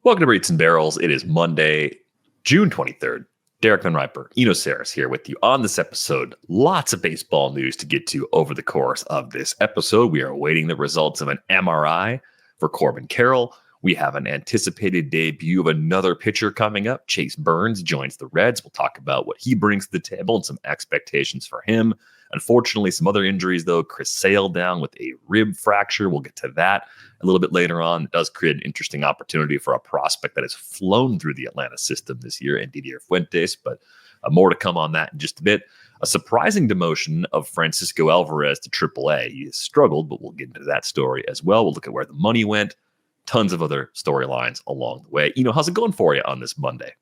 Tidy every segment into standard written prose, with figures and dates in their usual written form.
Welcome to Rates and Barrels. It is Monday, June 23rd. Derek Van Riper, Eno Saris here with you on this episode. Lots of baseball news to get to over the course of this episode. We are awaiting the results of an MRI for Corbin Carroll. We have an anticipated debut of another pitcher coming up. Chase Burns joins the Reds. We'll talk about what he brings to the table and some expectations for him. Unfortunately, some other injuries, though. Chris Sale down with a rib fracture. We'll get to that a little bit later on. It does create an interesting opportunity for a prospect that has flown through the Atlanta system this year, and Didier Fuentes, but more to come on that in just a bit. A surprising demotion of Francisco Alvarez to AAA. He has struggled, but we'll get into that story as well. We'll look at where the money went. Tons of other storylines along the way. How's it going for you on this Monday?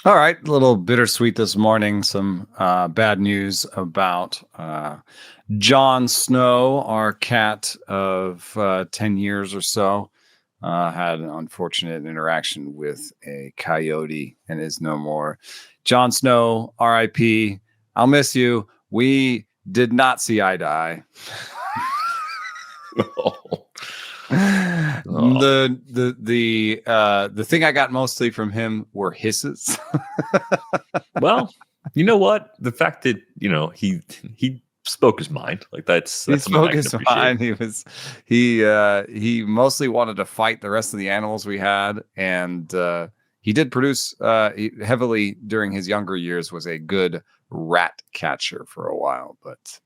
All right, a little bittersweet this morning. Some bad news about Jon Snow, our cat of 10 years or so. Had an unfortunate interaction with a coyote and is no more. Jon Snow, RIP. I'll miss you. We did not see eye to eye. The thing I got mostly from him were hisses. Well, you know what? The fact that he spoke his mind, like he spoke his mind. He mostly wanted to fight the rest of the animals we had, and he did produce heavily during his younger years. Was a good rat catcher for a while, but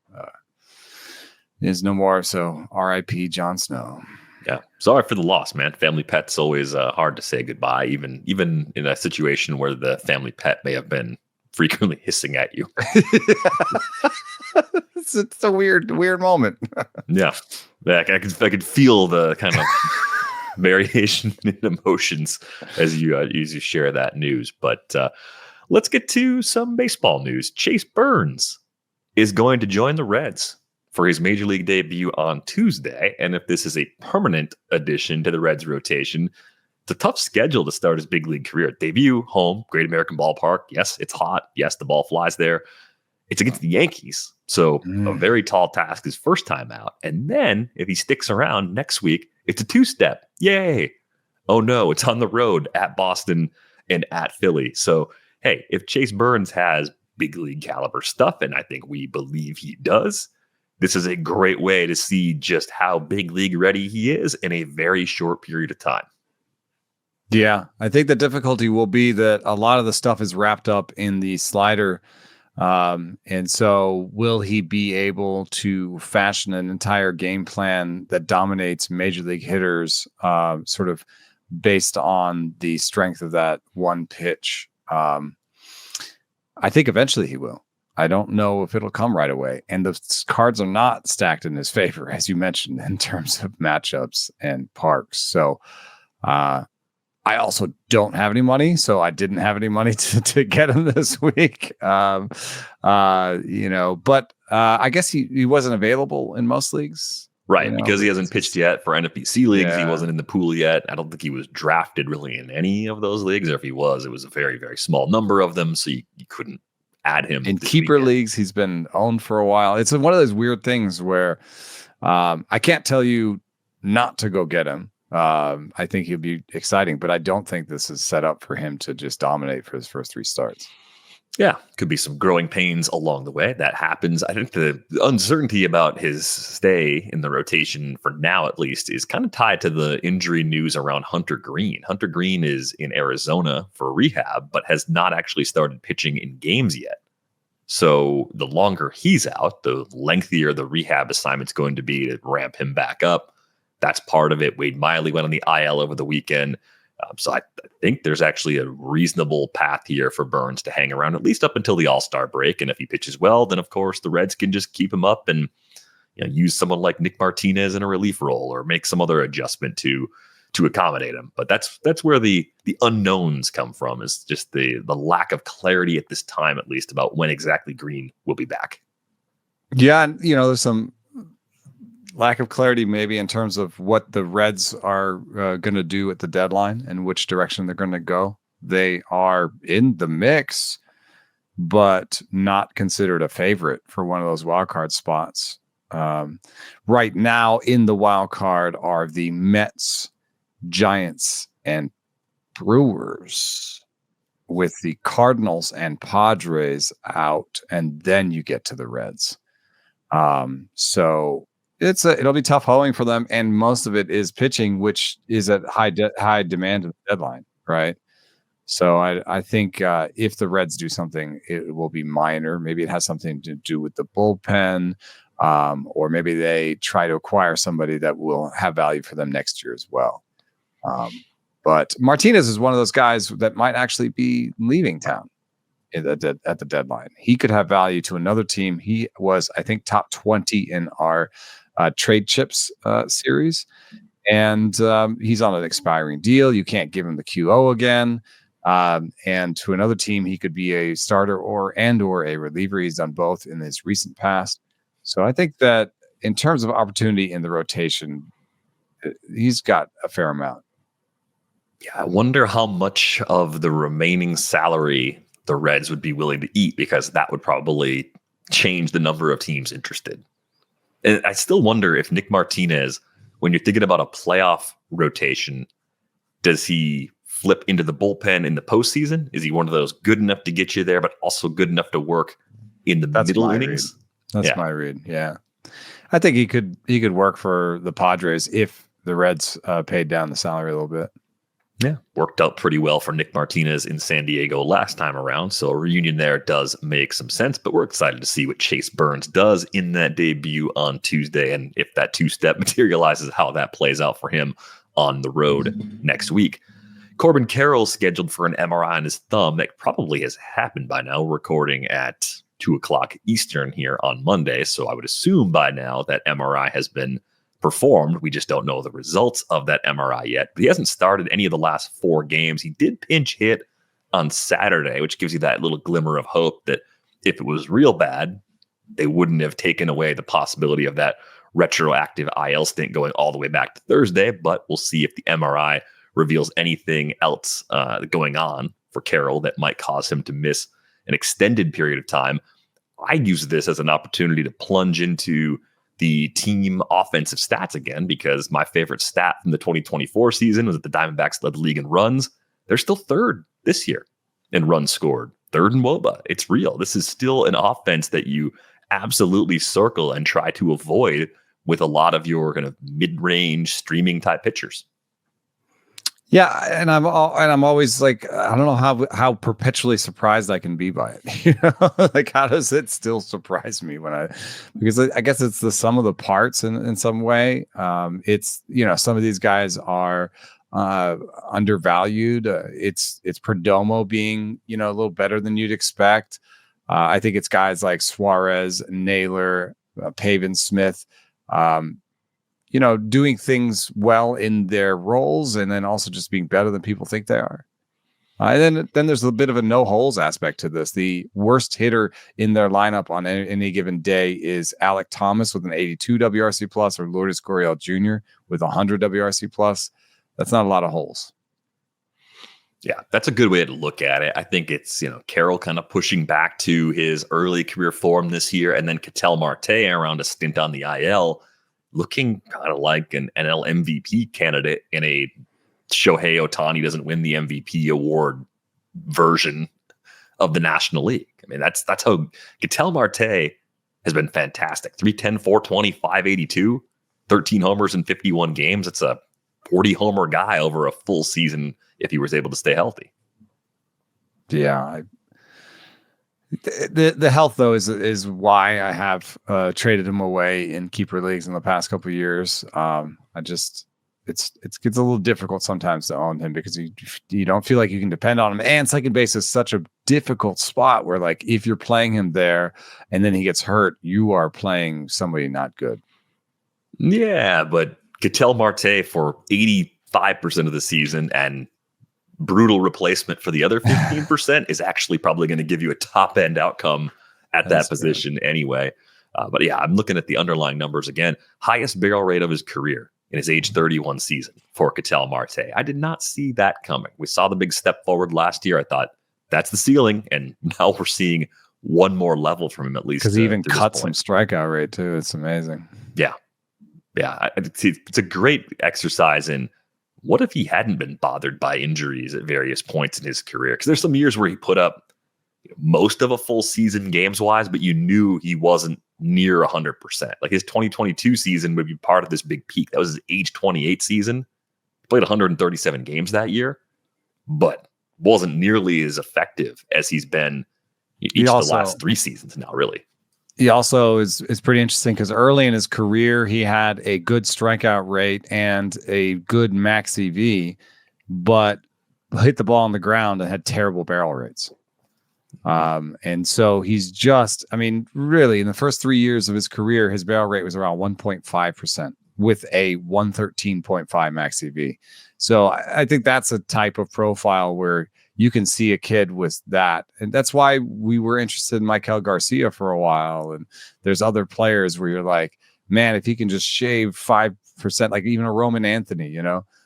is no more. So R.I.P. Jon Snow. Yeah, sorry for the loss, man. Family pet's always hard to say goodbye, even in a situation where the family pet may have been frequently hissing at you. It's a weird moment. Yeah, I could feel the kind of variation in emotions as you share that news. But let's get to some baseball news. Chase Burns is going to join the Reds for his major league debut on Tuesday. And if this is a permanent addition to the Reds rotation, it's a tough schedule to start his big league career. Debut, home, Great American Ballpark. Yes, it's hot. Yes, the ball flies there. It's against the Yankees. So a very tall task his first time out. And then if he sticks around next week, it's a two-step. Yay. Oh no, it's on the road at Boston and at Philly. So, hey, if Chase Burns has big league caliber stuff, and I think we believe he does, this is a great way to see just how big league ready he is in a very short period of time. Yeah, I think the difficulty will be that a lot of the stuff is wrapped up in the slider. And so will he be able to fashion an entire game plan that dominates major league hitters sort of based on the strength of that one pitch? I think eventually he will. I don't know if it'll come right away. And the cards are not stacked in his favor, as you mentioned, in terms of matchups and parks. So I also don't have any money. So I didn't have any money to get him this week. But I guess he wasn't available in most leagues. Right, because he hasn't pitched yet for NFBC leagues. Yeah. He wasn't in the pool yet. I don't think he was drafted really in any of those leagues. Or if he was, it was a very, very small number of them. So you couldn't add him in keeper leagues. He's been owned for a while. It's one of those weird things where I can't tell you not to go get him. I think he'll be exciting, but I don't think this is set up for him to just dominate for his first three starts. Yeah, could be some growing pains along the way. That happens. I think the uncertainty about his stay in the rotation, for now at least, is kind of tied to the injury news around Hunter Green. Hunter Green is in Arizona for rehab, but has not actually started pitching in games yet. So the longer he's out, the lengthier the rehab assignment's going to be to ramp him back up. That's part of it. Wade Miley went on the IL over the weekend. So I think there's actually a reasonable path here for Burns to hang around, at least up until the All-Star break. And if he pitches well, then of course the Reds can just keep him up and use someone like Nick Martinez in a relief role or make some other adjustment to accommodate him. But that's where the unknowns come from, is just the lack of clarity at this time, at least, about when exactly Green will be back. Yeah, and there's some lack of clarity maybe in terms of what the Reds are going to do at the deadline and which direction they're going to go. They are in the mix, but not considered a favorite for one of those wild card spots. Right now in the wild card are the Mets, Giants, and Brewers with the Cardinals and Padres out, and then you get to the Reds. So it'll be tough hoeing for them, and most of it is pitching, which is at high demand at the deadline, right? So I think if the Reds do something, it will be minor. Maybe it has something to do with the bullpen, or maybe they try to acquire somebody that will have value for them next year as well. But Martinez is one of those guys that might actually be leaving town at the deadline. He could have value to another team. He was, I think, top 20 in our trade chips series. And he's on an expiring deal. You can't give him the QO again. And to another team, he could be a starter or a reliever. He's done both in his recent past. So I think that in terms of opportunity in the rotation, he's got a fair amount. Yeah, I wonder how much of the remaining salary the Reds would be willing to eat, because that would probably change the number of teams interested. And I still wonder if Nick Martinez, when you're thinking about a playoff rotation, does he flip into the bullpen in the postseason? Is he one of those good enough to get you there, but also good enough to work in the middle innings? That's my read. Yeah, I think he could work for the Padres if the Reds paid down the salary a little bit. Yeah, worked out pretty well for Nick Martinez in San Diego last time around, so a reunion there does make some sense, but we're excited to see what Chase Burns does in that debut on Tuesday, and if that two-step materializes, how that plays out for him on the road next week. Corbin Carroll scheduled for an MRI on his thumb. That probably has happened by now. We're recording at 2 o'clock Eastern here on Monday, so I would assume by now that MRI has been performed. We just don't know the results of that MRI yet. But he hasn't started any of the last 4 games. He did pinch hit on Saturday, which gives you that little glimmer of hope that if it was real bad, they wouldn't have taken away the possibility of that retroactive IL stint going all the way back to Thursday. But we'll see if the MRI reveals anything else going on for Carroll that might cause him to miss an extended period of time. I use this as an opportunity to plunge into the team offensive stats again, because my favorite stat from the 2024 season was that the Diamondbacks led the league in runs. They're still third this year in runs scored, third in WOBA. It's real. This is still an offense that you absolutely circle and try to avoid with a lot of your kind of mid-range streaming type pitchers. Yeah, and I'm always like, I don't know how perpetually surprised I can be by it. You know, like how does it still surprise me because I guess it's the sum of the parts in some way. It's, you know, some of these guys are undervalued. It's Perdomo being, you know, a little better than you'd expect. I think it's guys like Suarez, Naylor, Pavin Smith. You know, doing things well in their roles, and then also just being better than people think they are. And then there's a bit of a no holes aspect to this. The worst hitter in their lineup on any given day is Alec Thomas with an 82 WRC plus, or Lourdes Gurriel Jr. with 100 WRC plus. That's not a lot of holes. Yeah, that's a good way to look at it. I think it's, you know, Carroll kind of pushing back to his early career form this year, and then Ketel Marte around a stint on the IL, looking kind of like an NL MVP candidate in a Shohei Ohtani doesn't win the MVP award version of the National League. I mean, that's how Ketel Marte has been fantastic. 310, 420, 582, 13 homers in 51 games. It's a 40 homer guy over a full season if he was able to stay healthy. Yeah, The health, though, is why I have traded him away in keeper leagues in the past couple of years. It gets a little difficult sometimes to own him because you don't feel like you can depend on him. And second base is such a difficult spot where, like, if you're playing him there and then he gets hurt, you are playing somebody not good. Yeah, but Ketel Marte for 85% of the season and brutal replacement for the other 15% is actually probably going to give you a top end outcome at that position anyway. But yeah, I'm looking at the underlying numbers again. Highest barrel rate of his career in his age 31 season for Ketel Marte. I did not see that coming. We saw the big step forward last year. I thought that's the ceiling. And now we're seeing one more level from him at least. Because he even cut some strikeout rate too. It's amazing. Yeah. Yeah. It's a great exercise in what if he hadn't been bothered by injuries at various points in his career? Because there's some years where he put up most of a full season games wise, but you knew he wasn't near 100%. Like his 2022 season would be part of this big peak. That was his age 28 season. He played 137 games that year, but wasn't nearly as effective as he's been each of the last 3 seasons now, really. He also is pretty interesting because early in his career, he had a good strikeout rate and a good max EV, but hit the ball on the ground and had terrible barrel rates. And so he's just, I mean, really in the first 3 years of his career, his barrel rate was around 1.5% with a 113.5 max EV. So I think that's a type of profile where you can see a kid with that. And that's why we were interested in Michael Garcia for a while. And there's other players where you're like, man, if he can just shave 5%, like even a Roman Anthony,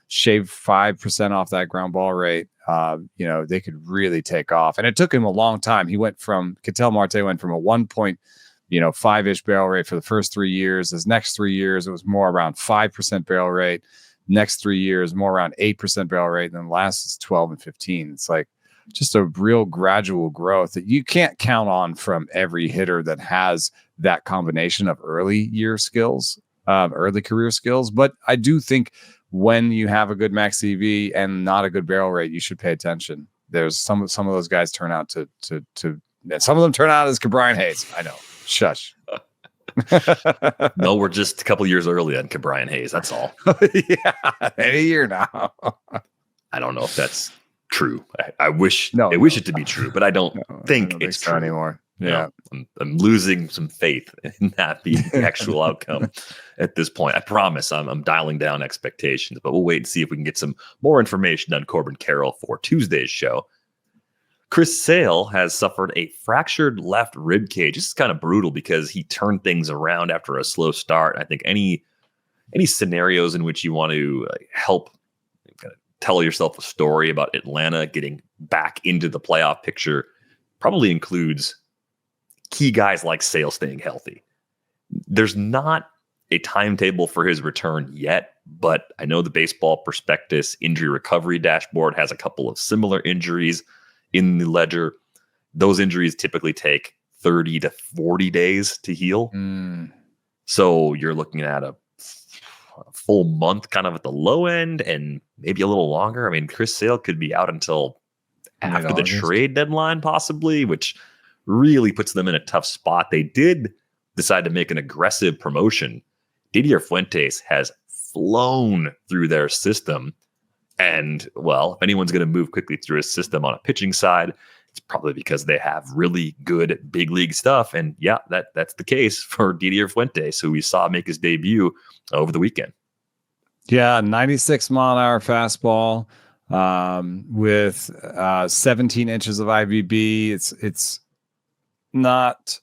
shave 5% off that ground ball rate, they could really take off. And it took him a long time. Ketel Marte went from a 1.5-ish barrel rate for the first 3 years. His next 3 years, it was more around 5% barrel rate. Next 3 years, more around 8% barrel rate. And then last is 12 and 15. It's like just a real gradual growth that you can't count on from every hitter that has that combination of early career skills. But I do think when you have a good max EV and not a good barrel rate, you should pay attention. There's some of those guys turn out to some of them turn out as Brian Hayes. I know. Shush. No, we're just a couple years early on Brian Hayes. That's all. Yeah, any year now. I don't know if that's true. I wish it to be true, but I don't think it's true anymore. Yeah, I'm losing some faith in that being the actual outcome at this point. I promise I'm dialing down expectations, but we'll wait and see if we can get some more information on Corbin Carroll for Tuesday's show. Chris Sale has suffered a fractured left rib cage. This is kind of brutal because he turned things around after a slow start. I think any scenarios in which you want to help kind of tell yourself a story about Atlanta getting back into the playoff picture probably includes key guys like Sale staying healthy. There's not a timetable for his return yet, but I know the Baseball Prospectus injury recovery dashboard has a couple of similar injuries in the ledger. Those injuries typically take 30 to 40 days to heal. So you're looking at a full month kind of at the low end and maybe a little longer. I mean, Chris Sale could be out until after the trade deadline possibly, which really puts them in a tough spot. They did decide to make an aggressive promotion. Didier Fuentes has flown through their system. And, well, if anyone's going to move quickly through a system on a pitching side, it's probably because they have really good big league stuff. And, yeah, that's the case for Didier Fuentes, who we saw make his debut over the weekend. Yeah, 96-mile-an-hour fastball with 17 inches of IVB. It's not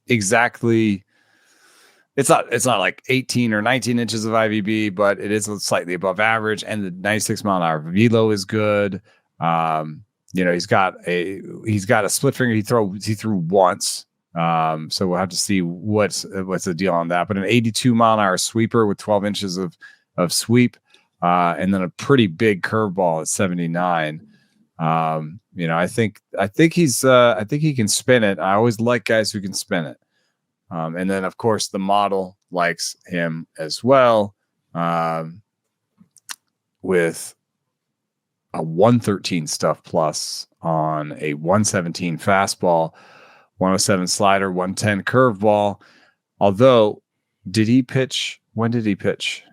exactly... It's not like 18 or 19 inches of IVB, but it is slightly above average. And the 96-mile-an-hour velo is good. He's got a split finger. He threw once. So we'll have to see what's the deal on that. But an 82-mile-an-hour sweeper with 12 inches of sweep, and then a pretty big curveball at 79. I think he can spin it. I always like guys who can spin it. And then, of course, the model likes him as well, with a 113 stuff plus on a 117 fastball, 107 slider, 110 curveball. Although, did he pitch? When did he pitch?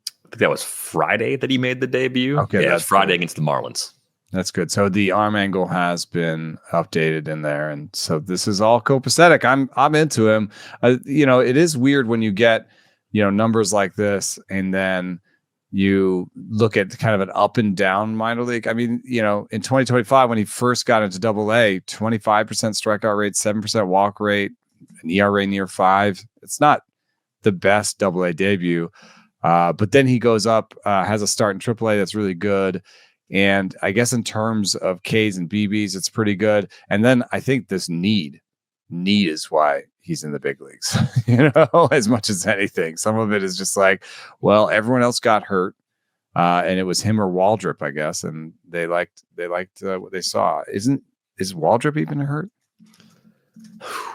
I think that was Friday that he made the debut. Okay, yeah, that's Friday against the Marlins. That's good. So the arm angle has been updated in there, and so this is all copacetic. I'm into him. It is weird when you get numbers like this, and then you look at kind of an up and down minor league. I mean, in 2025 when he first got into AA, 25% strikeout rate, 7% walk rate, an ERA near 5. It's not the best AA debut, but then he goes up, has a start in AAA that's really good. And I guess in terms of Ks and BBs, it's pretty good. And then I think this need is why he's in the big leagues, as much as anything. Some of it is just like, well, everyone else got hurt. and it was him or Waldrop, I guess, and they liked what they saw. Is Waldrop even hurt?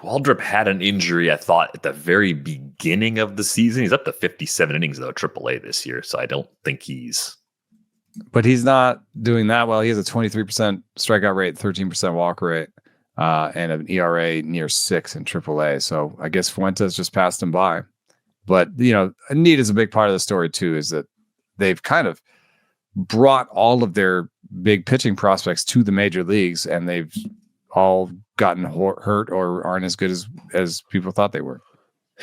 Waldrop had an injury, I thought, at the very beginning of the season. He's up to 57 innings, though, AAA this year, so I don't think he's... But he's not doing that well. He has a 23% strikeout rate, 13% walk rate, and an ERA near 6 in AAA. So I guess Fuentes just passed him by. But, need is a big part of the story, too, is that they've kind of brought all of their big pitching prospects to the major leagues, and they've all gotten hurt or aren't as good as people thought they were.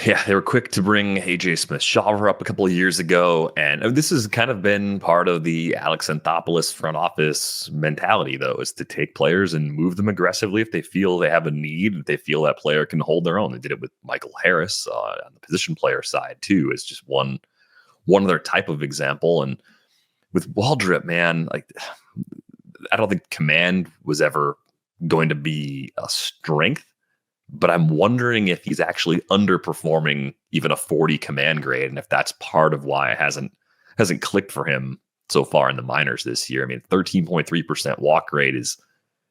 Yeah, they were quick to bring AJ Smith-Shawver up a couple of years ago, and this has kind of been part of the Alex Anthopoulos front office mentality, though, is to take players and move them aggressively if they feel they have a need, if they feel that player can hold their own. They did it with Michael Harris on the position player side, too, as just one other type of example. And with Waldrop, man, like, I don't think command was ever going to be a strength, but I'm wondering if he's actually underperforming even a 40 command grade, and if that's part of why it hasn't clicked for him so far in the minors this year. I mean, 13.3% walk rate is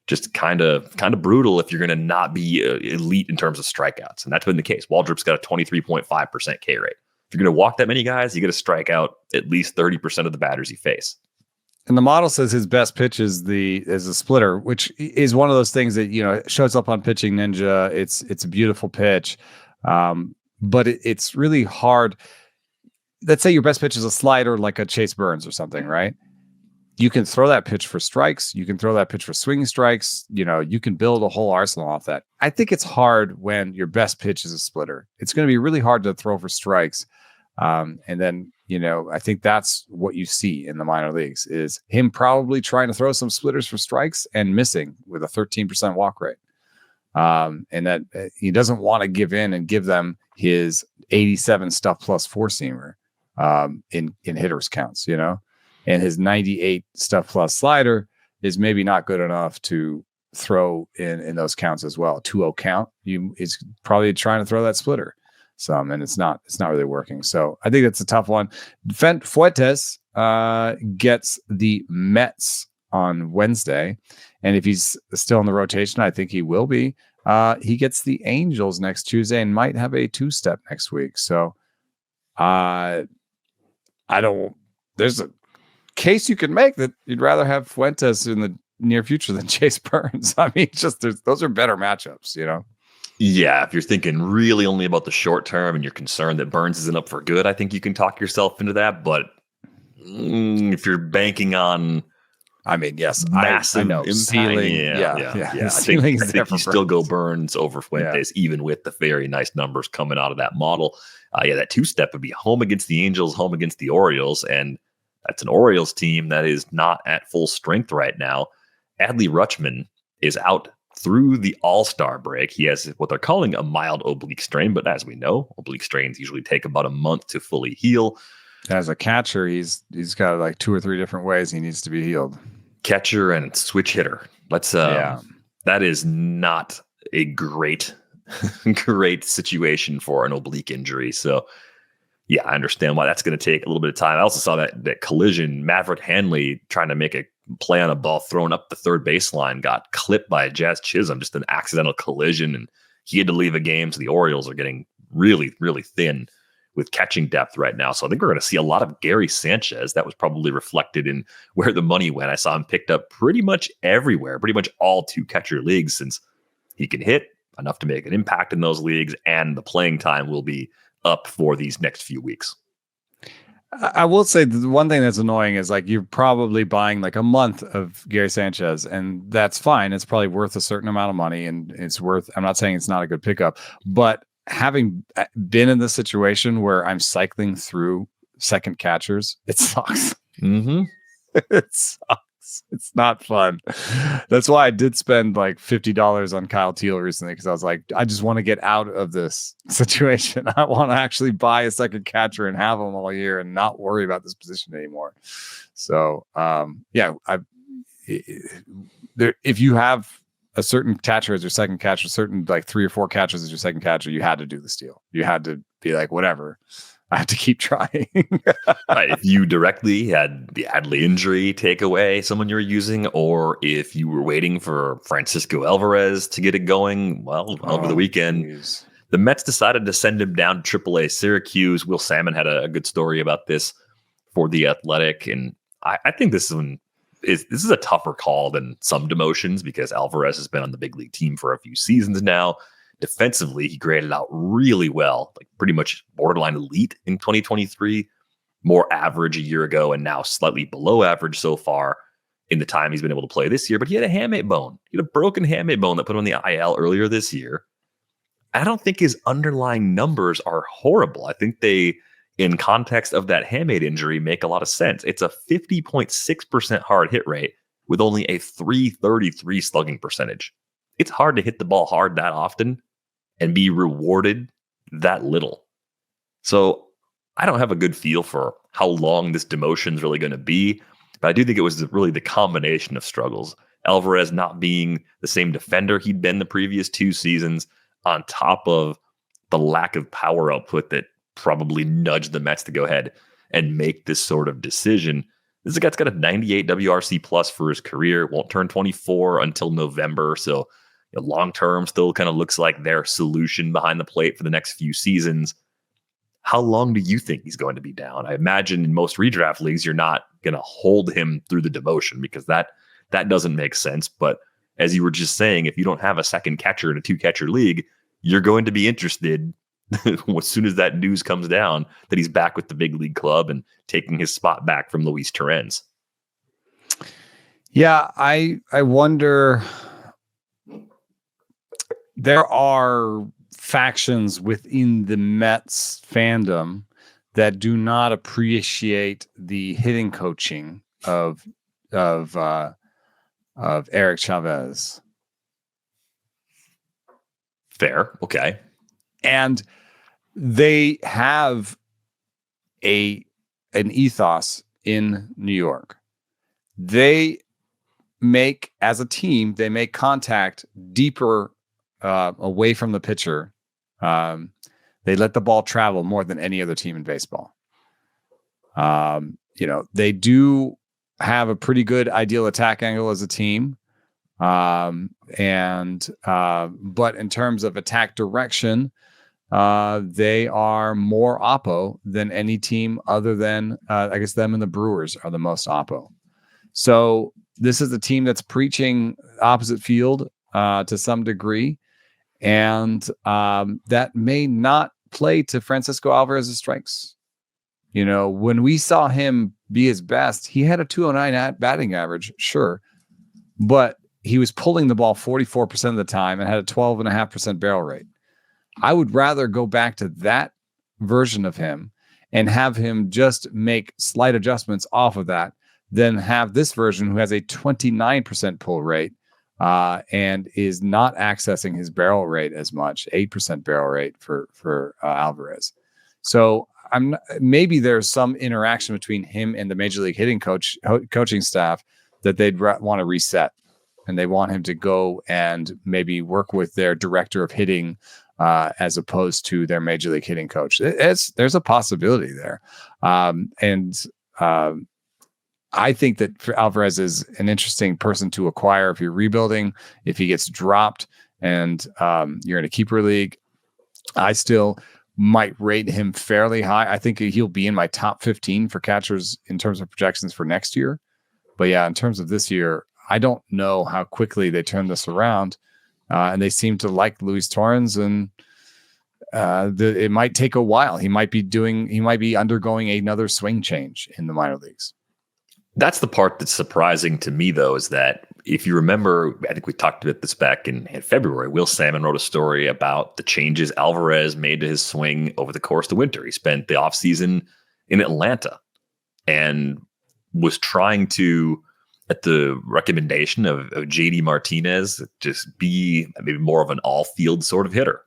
just kind of brutal if you're going to not be elite in terms of strikeouts, and that's been the case. Waldrop's got a 23.5% K rate. If you're going to walk that many guys, you got to strike out at least 30% of the batters you face. And the model says his best pitch is a splitter, which is one of those things that, shows up on Pitching Ninja. It's a beautiful pitch, but it's really hard. Let's say your best pitch is a slider, like a Chase Burns or something, right? You can throw that pitch for strikes. You can throw that pitch for swinging strikes. You can build a whole arsenal off that. I think it's hard when your best pitch is a splitter. It's going to be really hard to throw for strikes. And then, I think that's what you see in the minor leagues is him probably trying to throw some splitters for strikes and missing with a 13% walk rate. And that he doesn't want to give in and give them his 87 stuff plus four seamer in hitters counts, and his 98 stuff plus slider is maybe not good enough to throw in those counts as well. 2-0 count, is probably trying to throw that splitter some, and it's not really working. So I think that's a tough one. Fuentes gets the Mets on Wednesday, and if he's still in the rotation, I think he will be. He gets the Angels next Tuesday and might have a 2-step next week. So there's a case you can make that you'd rather have Fuentes in the near future than Chase Burns. I mean, those are better matchups, Yeah, if you're thinking really only about the short term and you're concerned that Burns isn't up for good, I think you can talk yourself into that. But if you're banking on, yes, massive I know. Impact, Ceiling, yeah. I think you still go Burns over Fuentes, even with the very nice numbers coming out of that model. That 2-step would be home against the Angels, home against the Orioles, and that's an Orioles team that is not at full strength right now. Adley Rutschman is out through the All-Star break. He has what they're calling a mild oblique strain, but as we know, oblique strains usually take about a month to fully heal. As a catcher, he's got like 2 or 3 different ways he needs to be healed. Catcher and switch hitter. That is not a great situation for an oblique injury. So yeah, I understand why that's going to take a little bit of time. I also saw that collision. Maverick Hanley trying to make a play on a ball thrown up the third baseline got clipped by Jazz Chisholm, just an accidental collision, and he had to leave a game. So the Orioles are getting really, really thin with catching depth right now. So I think we're going to see a lot of Gary Sanchez. That was probably reflected in where the money went. I saw him picked up pretty much everywhere, pretty much all 2-catcher leagues, since he can hit enough to make an impact in those leagues, and the playing time will be up for these next few weeks. I will say the one thing that's annoying is like you're probably buying like a month of Gary Sanchez, and that's fine. It's probably worth a certain amount of money, and I'm not saying it's not a good pickup, but having been in this situation where I'm cycling through second catchers, it sucks. Mm-hmm. It sucks. It's not fun. That's why I did spend like $50 on Kyle Teal recently, because I was like, I just want to get out of this situation. I want to actually buy a second catcher and have them all year and not worry about this position anymore. So, if you have a certain catcher as your second catcher, certain like 3 or 4 catchers as your second catcher, you had to do this deal. You had to be like, whatever. I have to keep trying. Right. If you directly had the Adley injury take away someone you were using, or if you were waiting for Francisco Alvarez to get it going, well, over the weekend, geez. the Mets decided to send him down to AAA Syracuse. Will Salmon had a good story about this for The Athletic, and I think this is a tougher call than some demotions because Alvarez has been on the big league team for a few seasons now. Defensively, he graded out really well, like pretty much borderline elite in 2023, more average a year ago, and now slightly below average so far in the time he's been able to play this year. But he had a hamate bone. He had a broken hamate bone that put him on the IL earlier this year. I don't think his underlying numbers are horrible. I think they, in context of that hamate injury, make a lot of sense. It's a 50.6% hard hit rate with only a .333 slugging percentage. It's hard to hit the ball hard that often and be rewarded that little. So I don't have a good feel for how long this demotion is really going to be, but I do think it was really the combination of struggles. Alvarez not being the same defender he'd been the previous 2 seasons, on top of the lack of power output that probably nudged the Mets to go ahead and make this sort of decision. This is a guy's got a 98 WRC plus for his career, won't turn 24 until November. So long term still kind of looks like their solution behind the plate for the next few seasons. How long do you think he's going to be down? I imagine in most redraft leagues, you're not going to hold him through the demotion because that doesn't make sense. But as you were just saying, if you don't have a second catcher in a 2-catcher league, you're going to be interested as soon as that news comes down that he's back with the big league club and taking his spot back from Luis Torrens. Yeah, I wonder. There are factions within the Mets fandom that do not appreciate the hitting coaching of Eric Chavez. Fair, okay, and they have an ethos in New York. They make, as a team, they make contact deeper away from the pitcher. They let the ball travel more than any other team in baseball. They do have a pretty good ideal attack angle as a team. But in terms of attack direction, they are more oppo than any team other than, I guess them and the Brewers are the most oppo. So this is a team that's preaching opposite field to some degree. And that may not play to Francisco Alvarez's strengths. When we saw him be his best, he had a .209 batting average, sure. But he was pulling the ball 44% of the time and had a 12.5% barrel rate. I would rather go back to that version of him and have him just make slight adjustments off of that than have this version who has a 29% pull rate and is not accessing his barrel rate as much, 8% barrel rate for Alvarez. So maybe there's some interaction between him and the Major League hitting coaching staff that they'd want to reset. And they want him to go and maybe work with their director of hitting as opposed to their Major League hitting coach. There's a possibility there. I think that Alvarez is an interesting person to acquire if you're rebuilding, if he gets dropped and you're in a keeper league. I still might rate him fairly high. I think he'll be in my top 15 for catchers in terms of projections for next year. But yeah, in terms of this year, I don't know how quickly they turn this around. And they seem to like Luis Torrens, and it might take a while. He might be undergoing another swing change in the minor leagues. That's the part that's surprising to me, though, is that if you remember, I think we talked about this back in February, Will Salmon wrote a story about the changes Alvarez made to his swing over the course of the winter. He spent the offseason in Atlanta and was trying to, at the recommendation of JD Martinez, just be maybe more of an all-field sort of hitter.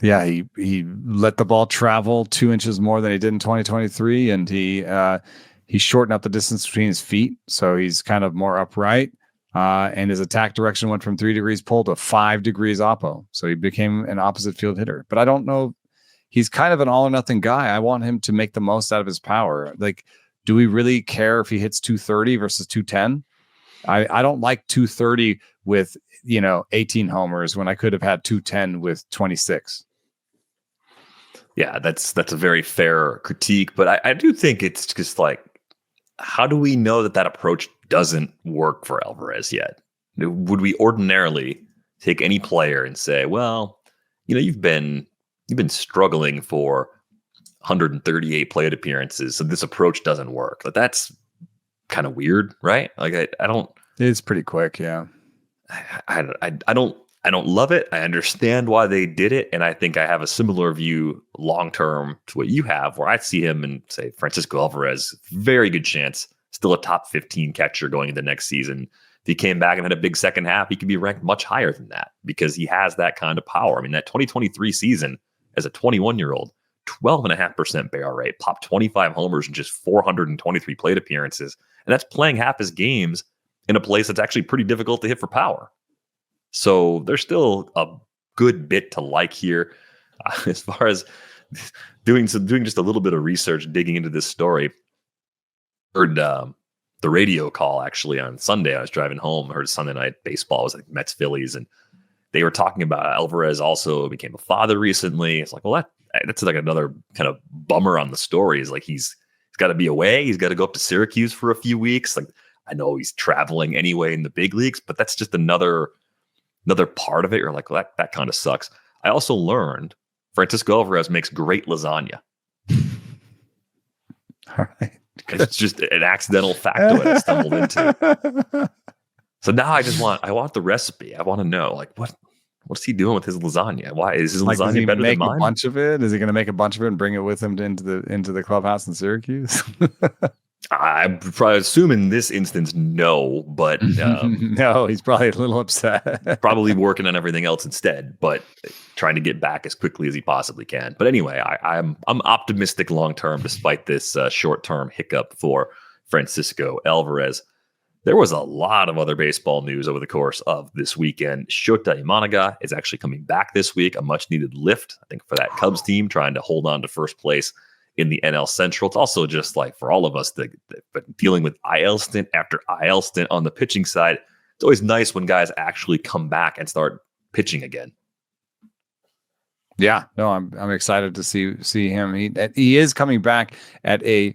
Yeah, he let the ball travel 2 inches more than he did in 2023, and he shortened up the distance between his feet, so he's kind of more upright. And his attack direction went from 3 degrees pull to 5 degrees oppo, so he became an opposite field hitter. But I don't know. he's kind of an all or nothing guy. I want him to make the most out of his power. Like, do we really care if he hits 230 versus 210? I don't like 230 with, 18 homers when I could have had 210 with 26. Yeah, that's a very fair critique, but I do think it's just like, how do we know that approach doesn't work for Alvarez yet? Would we ordinarily take any player and say, well, you've been struggling for 138 plate appearances, so this approach doesn't work? Like, that's kind of weird, right? Like, I don't. It's pretty quick, yeah. I don't love it. I understand why they did it, and I think I have a similar view long term to what you have, where I see him and say Francisco Alvarez, very good chance, still a top 15 catcher going into next season. If he came back and had a big second half, he could be ranked much higher than that because he has that kind of power. I mean, that 2023 season as a 21-year-old, 12.5% barrel rate, popped 25 homers in just 423 plate appearances, and that's playing half his games in a place that's actually pretty difficult to hit for power. So there's still a good bit to like here. As far as doing just a little bit of research, digging into this story, heard the radio call actually on Sunday. I was driving home, heard Sunday night baseball. It was like Mets Phillies, and they were talking about Alvarez also became a father recently. It's like, well, that's like another kind of bummer on the story. Is like he's got to be away. He's got to go up to Syracuse for a few weeks. Like, I know he's traveling anyway in the big leagues, but that's just another part of it. You're like, well, that kind of sucks. I also learned Francisco Alvarez makes great lasagna. All right. It's just an accidental factoid I stumbled into. So now I want the recipe. I want to know, like, what's he doing with his lasagna? Why is his lasagna better than mine? A bunch of it? Is he going to make a bunch of it and bring it with him into the clubhouse in Syracuse? I probably assume in this instance, no, but no, he's probably a little upset. Probably working on everything else instead, but trying to get back as quickly as he possibly can. But anyway, I'm optimistic long term, despite this short term hiccup for Francisco Alvarez. There was a lot of other baseball news over the course of this weekend. Shota Imanaga is actually coming back this week, a much needed lift, I think, for that Cubs team trying to hold on to first place in the NL Central. It's also just like for all of us that dealing with IL stint after IL stint on the pitching side. It's always nice when guys actually come back and start pitching again. Yeah, no, I'm excited to see him. He is coming back at a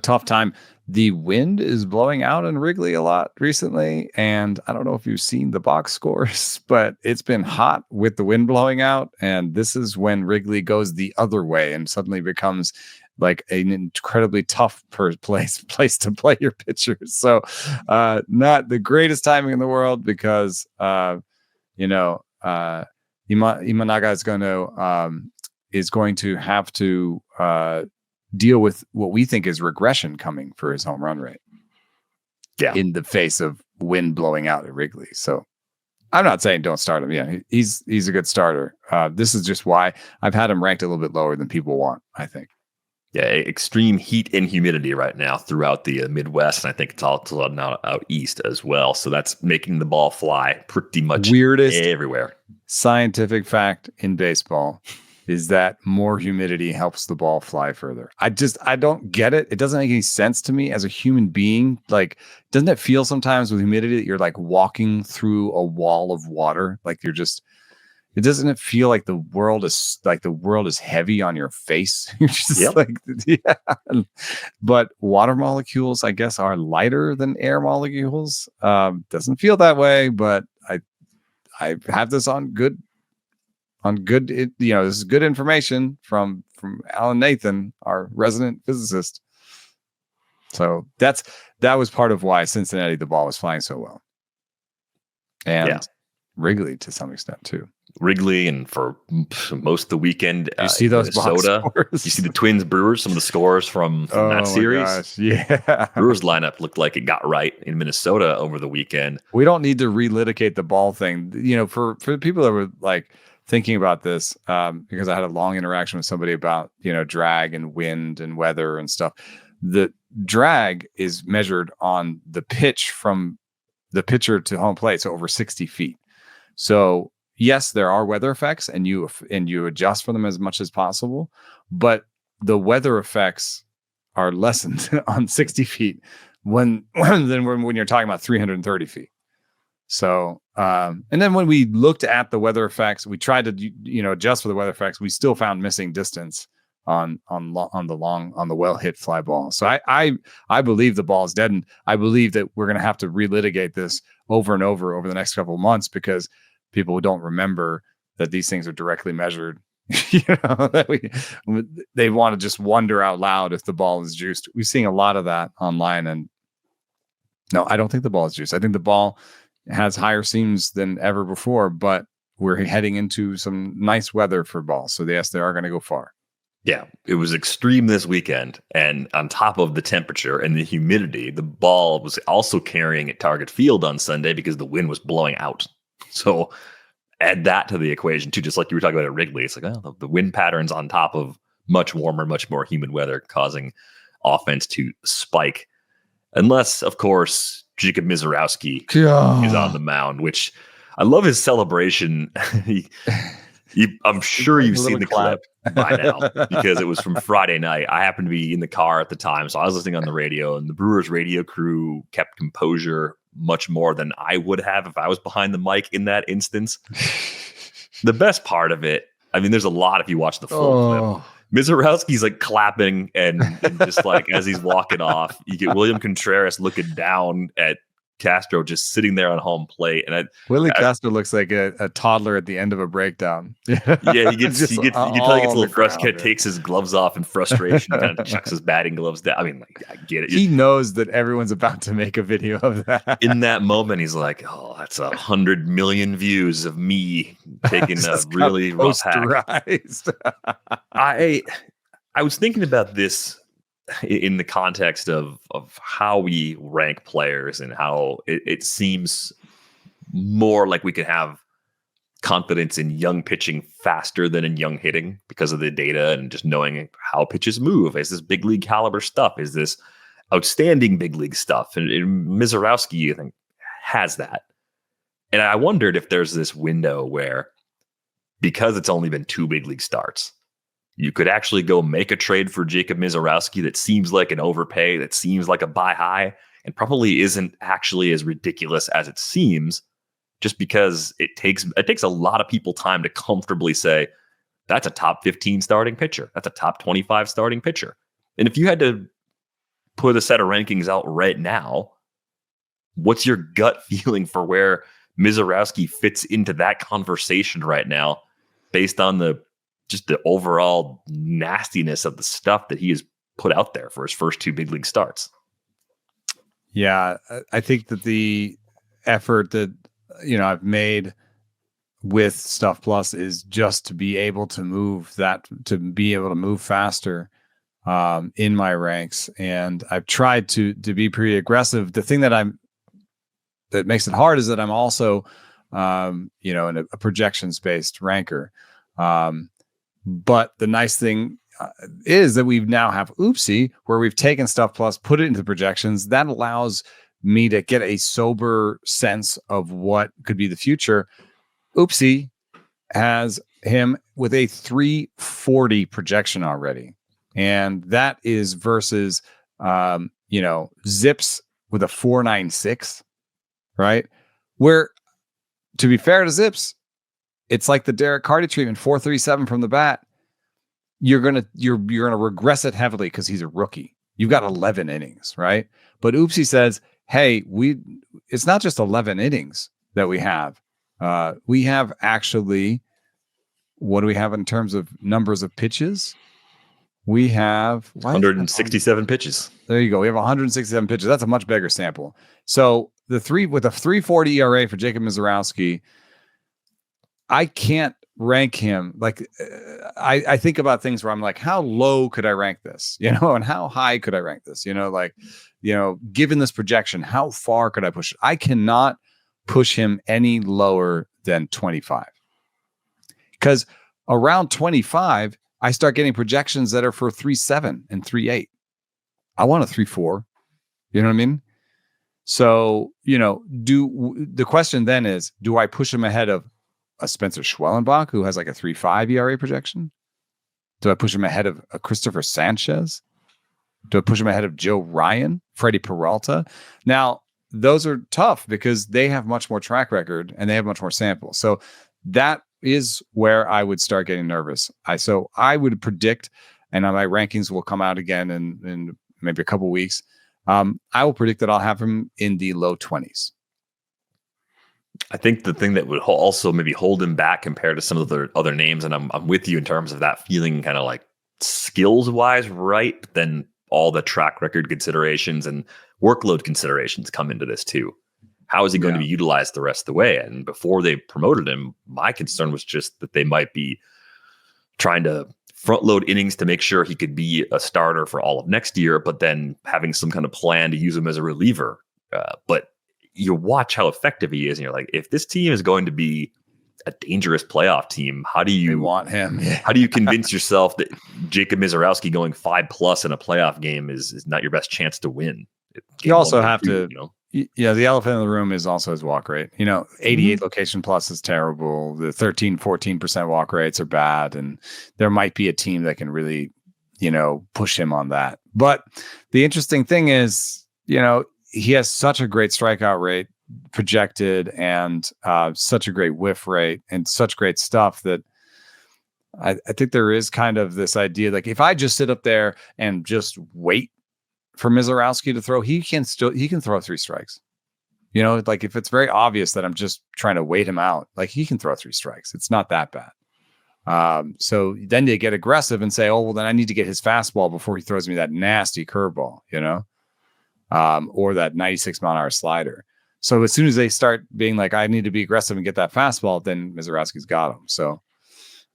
tough time. The wind is blowing out in Wrigley a lot recently, and I don't know if you've seen the box scores, but it's been hot with the wind blowing out, and this is when Wrigley goes the other way and suddenly becomes like an incredibly tough place to play your pitchers. So, not the greatest timing in the world because Imanaga is going to have to deal with what we think is regression coming for his home run rate. Yeah, in the face of wind blowing out at Wrigley. So I'm not saying don't start him. Yeah, he's a good starter. This is just why I've had him ranked a little bit lower than people want, I think. Yeah, extreme heat and humidity right now throughout the Midwest, and I think it's all out east as well. So that's making the ball fly pretty much weirdest everywhere. Scientific fact in baseball is that more humidity helps the ball fly further. I don't get it. It doesn't make any sense to me as a human being. Like, doesn't it feel sometimes with humidity that you're like walking through a wall of water? Like it doesn't feel like the world is heavy on your face. You're just yeah. But water molecules, I guess, are lighter than air molecules. Doesn't feel that way, but I have this on good. This is good information from Alan Nathan, our resident physicist. So that was part of why Cincinnati, the ball was flying so well. And Wrigley to some extent too. Wrigley, and for most of the weekend, you see those Minnesota. You see the Twins Brewers, some of the scores from that series. Gosh, yeah. Brewers lineup looked like it got right in Minnesota over the weekend. We don't need to relitigate the ball thing. For the people that were like thinking about this, because I had a long interaction with somebody about, drag and wind and weather and stuff. The drag is measured on the pitch from the pitcher to home plate, so over 60 feet. So yes, there are weather effects, and you adjust for them as much as possible, but the weather effects are lessened on 60 feet when you're talking about 330 feet. So, and then when we looked at the weather effects, we tried to, adjust for the weather effects. We still found missing distance on the well hit fly ball. So I believe the ball is dead, and I believe that we're going to have to relitigate this over and over the next couple of months, because people don't remember that these things are directly measured. That they want to just wonder out loud if the ball is juiced. We're seeing a lot of that online, and no, I don't think the ball is juiced. I think the ball has higher seams than ever before, but we're heading into some nice weather for balls. So yes, they are going to go far. Yeah, it was extreme this weekend, and on top of the temperature and the humidity, the ball was also carrying at target field on Sunday because the wind was blowing out. So add that to the equation too, just like you were talking about at Wrigley. It's like, the wind patterns on top of much warmer, much more humid weather causing offense to spike. Unless, of course, Jacob Misiorowski is on the mound, which I love his celebration. I'm sure you've seen the clip by now, because it was from Friday night. I happened to be in the car at the time, so I was listening on the radio, and the Brewers radio crew kept composure much more than I would have if I was behind the mic in that instance. The best part of it, I mean, there's a lot if you watch the full clip. Misiorowski's like clapping and just like as he's walking off, you get William Contreras looking down at Castro just sitting there on home plate, and Willie Castro looks like a toddler at the end of a breakdown. Yeah, you can tell he gets a little frustrated, takes his gloves off in frustration, kind of chucks his batting gloves down. I mean, like, I get it. He knows that everyone's about to make a video of that. In that moment, he's like, "Oh, that's 100 million views of me taking a really rough hack." I was thinking about this in the context of how we rank players, and how it seems more like we could have confidence in young pitching faster than in young hitting because of the data and just knowing how pitches move. Is this big league caliber stuff? Is this outstanding big league stuff? And Misiorowski, I think, has that. And I wondered if there's this window where, because it's only been 2 big league starts, you could actually go make a trade for Jacob Misiorowski that seems like an overpay, that seems like a buy high, and probably isn't actually as ridiculous as it seems, just because it takes a lot of people time to comfortably say, that's a top 15 starting pitcher. That's a top 25 starting pitcher. And if you had to put a set of rankings out right now, what's your gut feeling for where Misiorowski fits into that conversation right now, based on the overall nastiness of the stuff that he has put out there for his first 2 big league starts? Yeah, I think that the effort that I've made with Stuff Plus is just to be able to move faster in my ranks, and I've tried to be pretty aggressive. The thing that makes it hard is that I'm also in a projections based ranker. But the nice thing is that we now have Oopsie, where we've taken Stuff Plus, put it into projections. That allows me to get a sober sense of what could be the future. Oopsie has him with a 340 projection already. And that is versus, Zips with a 496, right? Where, to be fair to Zips, it's like the Derek Carty treatment, 437 from the bat. You're gonna regress it heavily because he's a rookie. You've got 11 innings, right? But Oopsie says, hey, it's not just 11 innings that we have. We have actually, what do we have in terms of numbers of pitches? We have 167 pitches. There you go. We have 167 pitches. That's a much bigger sample. So with a 3.40 ERA for Jacob Misiorowski, I can't rank him. Like, I think about things where I'm like, how low could I rank this? And how high could I rank this? Given this projection, how far could I push it? I cannot push him any lower than 25. Because around 25, I start getting projections that are for 3.7 and 3.8. I want a 3.4. You know what I mean? So, the question then is, do I push him ahead of a Spencer Schwellenbach, who has like a 3.5 ERA projection? Do I push him ahead of a Christopher Sanchez? Do I push him ahead of Joe Ryan, Freddie Peralta? Now, those are tough because they have much more track record and they have much more sample. So that is where I would start getting nervous. So I would predict, and my rankings will come out again in maybe a couple weeks. I will predict that I'll have him in the low 20s. I think the thing that would also maybe hold him back compared to some of the other names, and I'm with you in terms of that feeling kind of like skills wise, right? But then all the track record considerations and workload considerations come into this too. How is he going to be utilized the rest of the way? And before they promoted him, my concern was just that they might be trying to front load innings to make sure he could be a starter for all of next year, but then having some kind of plan to use him as a reliever. But you watch how effective he is, and you're like, if this team is going to be a dangerous playoff team, how do you want him? Yeah. How do you convince yourself that Jacob Misiorowski going 5+ in a playoff game is not your best chance to win? You also have to, the elephant in the room is also his walk rate. 88 location plus is terrible. The 13-14% walk rates are bad, and there might be a team that can really, push him on that. But the interesting thing is, he has such a great strikeout rate projected and such a great whiff rate and such great stuff that I think there is kind of this idea, like if I just sit up there and just wait for Misiorowski to throw, he can throw 3 strikes. Like if it's very obvious that I'm just trying to wait him out, like he can throw 3 strikes. It's not that bad. So then they get aggressive and say, oh, well, then I need to get his fastball before he throws me that nasty curveball, or that 96-mile-an-hour slider. So as soon as they start being like, I need to be aggressive and get that fastball, then Misiorowski's got him. So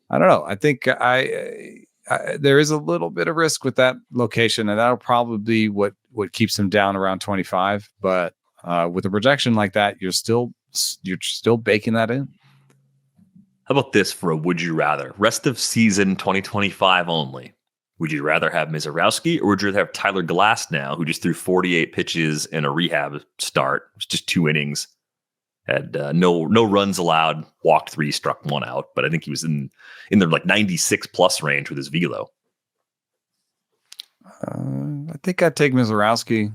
I don't know. I think there is a little bit of risk with that location, and that'll probably be what keeps him down around 25. But with a projection like that, you're still baking that in. How about this for a would you rather? Rest of season 2025 only. Would you rather have Misiorowski, or would you rather have Tyler Glass now, who just threw 48 pitches in a rehab start? It was just 2 innings. Had no runs allowed, walked 3, struck 1 out, but I think he was in the like 96+ range with his velo. I think I'd take Misiorowski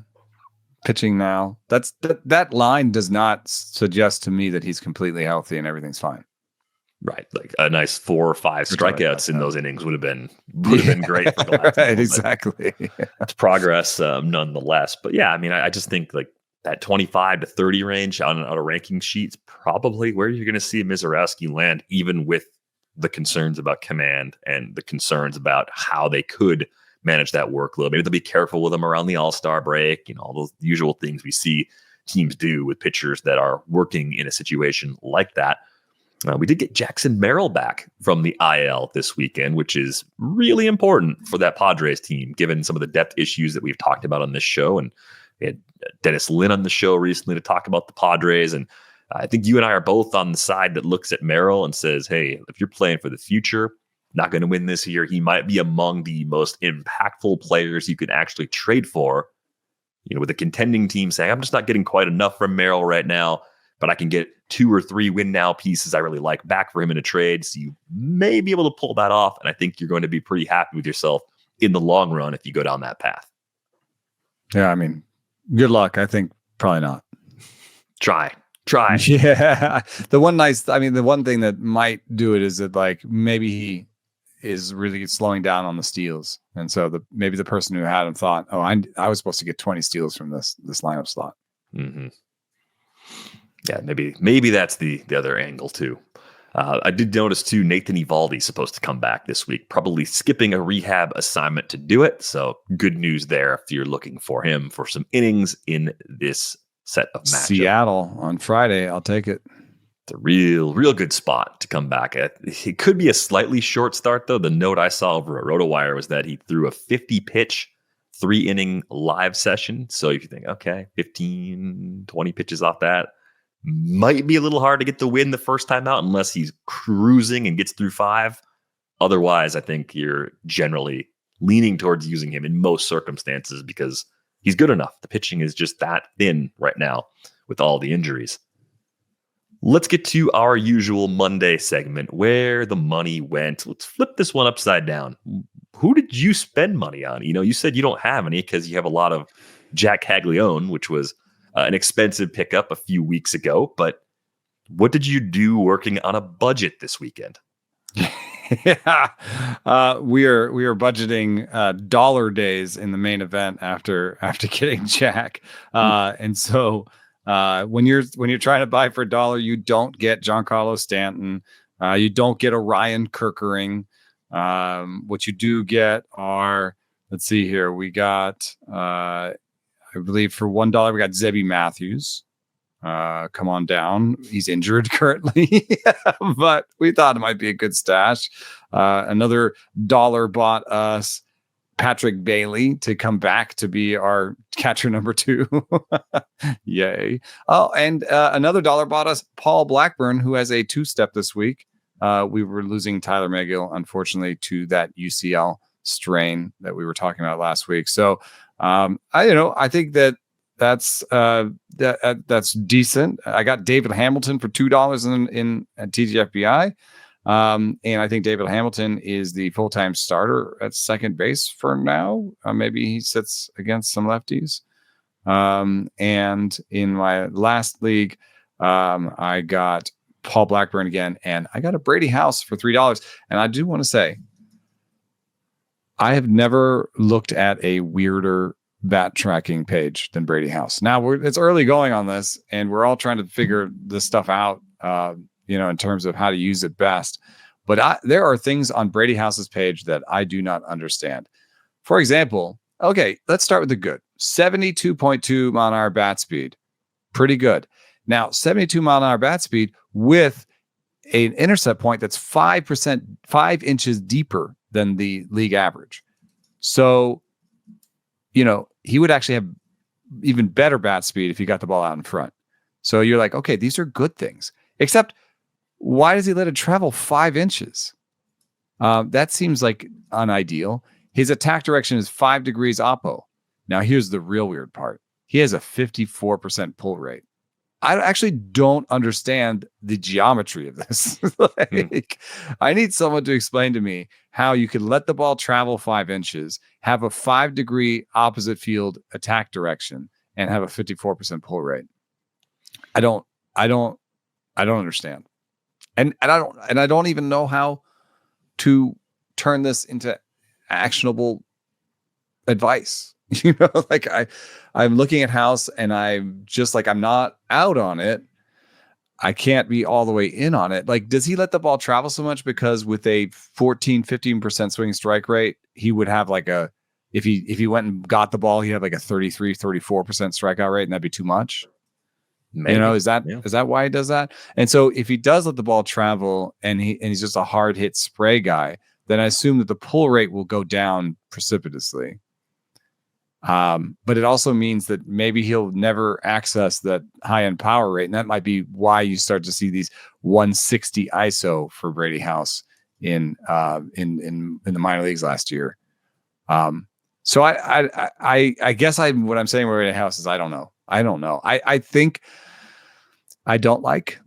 pitching now. That line does not suggest to me that he's completely healthy and everything's fine. Right, like a nice 4 or 5 strikeouts in those innings would have been great for Glass. Right, exactly. It's progress nonetheless. But yeah, I mean, I just think like that 25 to 30 range on a ranking sheet is probably where you're going to see Misiorowski land, even with the concerns about command and the concerns about how they could manage that workload. Maybe they'll be careful with him around the All-Star break, all those usual things we see teams do with pitchers that are working in a situation like that. We did get Jackson Merrill back from the IL this weekend, which is really important for that Padres team, given some of the depth issues that we've talked about on this show. And we had Dennis Lynn on the show recently to talk about the Padres. And I think you and I are both on the side that looks at Merrill and says, hey, if you're playing for the future, not going to win this year, he might be among the most impactful players you could actually trade for. With a contending team saying, I'm just not getting quite enough from Merrill right now, but I can get 2 or 3 win now pieces I really like back for him in a trade. So you may be able to pull that off. And I think you're going to be pretty happy with yourself in the long run if you go down that path. Yeah, I mean, good luck. I think probably not. Try. Yeah. The one thing that might do it is that like maybe he is really slowing down on the steals. And so maybe the person who had him thought, oh, I was supposed to get 20 steals from this lineup slot. Mm-hmm. Yeah, maybe that's the other angle too. I did notice too, Nathan Eovaldi's supposed to come back this week, probably skipping a rehab assignment to do it. So good news there if you're looking for him for some innings in this set of matchups. Seattle on Friday, I'll take it. It's a real good spot to come back at. It could be a slightly short start though. The note I saw over at RotoWire was that he threw a 50-pitch 3-inning live session. So if you think, okay, 15, 20 pitches off that, might be a little hard to get the win the first time out unless he's cruising and gets through 5. Otherwise, I think you're generally leaning towards using him in most circumstances because he's good enough. The pitching is just that thin right now with all the injuries. Let's get to our usual Monday segment, where the money went. Let's flip this one upside down. Who did you spend money on? You said you don't have any because you have a lot of Jack Caglione, which was an expensive pickup a few weeks ago. But what did you do working on a budget this weekend? Yeah, we are budgeting dollar days in the main event after getting Jack, and so when you're trying to buy for $1, you don't get Giancarlo Stanton, you don't get a Ryan Kerkering. What you do get are, let's see here, we got I believe for $1 we got Zebby Matthews. Come on down. He's injured currently, but we thought it might be a good stash. Another $1 bought us Patrick Bailey to come back to be our catcher number 2. Yay. Oh, and another $1 bought us Paul Blackburn, who has a 2-step this week. We were losing Tyler Megill, unfortunately, to that UCL strain that we were talking about last week. So I think that's decent. I got David Hamilton for $2 in at TGFBI. And I think David Hamilton is the full-time starter at second base for now. Maybe he sits against some lefties. And in my last league, I got Paul Blackburn again, and I got a Brady House for $3. And I do want to say, I have never looked at a weirder bat tracking page than Brady House. Now it's early going on this, and we're all trying to figure this stuff out, in terms of how to use it best. But there are things on Brady House's page that I do not understand. For example, okay, let's start with the good. 72.2 mile an hour bat speed. Pretty good. Now, 72 mile an hour bat speed with an intercept point that's 5 inches deeper than the league average. So, he would actually have even better bat speed if he got the ball out in front. So you're like, okay, these are good things. Except, why does he let it travel 5 inches? That seems like unideal. His attack direction is 5 degrees oppo. Now, here's the real weird part. He has a 54% pull rate. I actually don't understand the geometry of this. I need someone to explain to me how you can let the ball travel 5 inches, have a 5-degree opposite field attack direction, and have a 54% pull rate. I don't understand. And I don't even know how to turn this into actionable advice. I'm looking at House and I'm just like, I'm not out on it. I can't be all the way in on it. Like, does he let the ball travel so much because with a 15% swing strike rate, he would have if he went and got the ball, he'd have like a 34% strikeout rate, and that'd be too much. Maybe. Is that why he does that? And so if he does let the ball travel and he's just a hard hit spray guy, then I assume that the pull rate will go down precipitously. But it also means that maybe he'll never access that high-end power rate, and that might be why you start to see these 160 ISO for Brady House in the minor leagues last year. So I guess what I'm saying with Brady House is I don't know. I think I don't like.